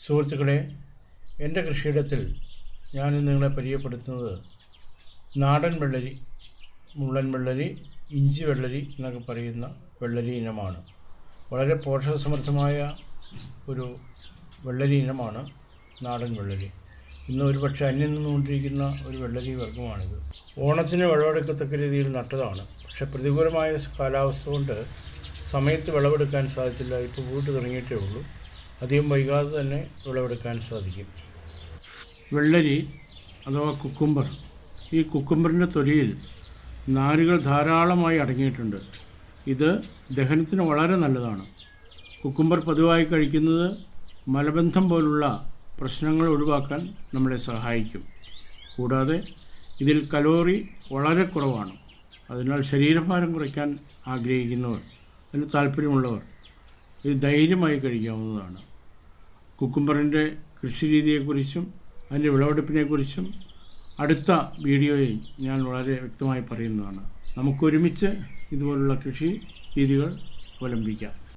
സുഹൃത്തുക്കളെ, എൻ്റെ കൃഷിയിടത്തിൽ ഞാൻ നിങ്ങളെ പരിചയപ്പെടുത്തുന്നത് നാടൻ വെള്ളരി, മുള്ളൻ വെള്ളരി, ഇഞ്ചി വെള്ളരി എന്നൊക്കെ പറയുന്ന വെള്ളരി ഇനമാണ്. വളരെ പോഷകസമൃദ്ധമായ ഒരു വെള്ളരി ഇനമാണ് നാടൻ വെള്ളരി. ഇന്ന് ഒരുപക്ഷെ അന്യം നിന്നുകൊണ്ടിരിക്കുന്ന ഒരു വെള്ളരി വർഗ്ഗമാണിത്. ഓണത്തിന് വിളവെടുക്കത്തക്ക രീതിയിൽ നട്ടതാണ്. പക്ഷേ പ്രതികൂലമായ കാലാവസ്ഥ കൊണ്ട് സമയത്ത് വിളവെടുക്കാൻ സാധിച്ചില്ല. ഇപ്പോൾ വീട്ട് തുടങ്ങിയിട്ടേ ഉള്ളൂ. അധികം വൈകാതെ തന്നെ വിളവെടുക്കാൻ സാധിക്കും. വെള്ളരി അഥവാ കുക്കുംബർ, ഈ കുക്കുംബറിൻ്റെ തൊലിയിൽ നാരുകൾ ധാരാളമായി അടങ്ങിയിട്ടുണ്ട്. ഇത് ദഹനത്തിന് വളരെ നല്ലതാണ്. കുക്കുംബർ പതിവായി കഴിക്കുന്നത് മലബന്ധം പോലുള്ള പ്രശ്നങ്ങൾ ഒഴിവാക്കാൻ നമ്മളെ സഹായിക്കും. കൂടാതെ ഇതിൽ കലോറി വളരെ കുറവാണ്. അതിനാൽ ശരീരഭാരം കുറയ്ക്കാൻ ആഗ്രഹിക്കുന്നവർ, അതിന് താല്പര്യമുള്ളവർ ഇത് ധൈര്യമായി കഴിക്കാവുന്നതാണ്. കുക്കുംബറിൻ്റെ കൃഷി രീതിയെക്കുറിച്ചും അതിൻ്റെ വിളവെടുപ്പിനെക്കുറിച്ചും അടുത്ത വീഡിയോയിൽ ഞാൻ വളരെ വ്യക്തമായി പറയുന്നതാണ്. നമുക്കൊരുമിച്ച് ഇതുപോലുള്ള കൃഷി രീതികൾ അവലംബിക്കാം.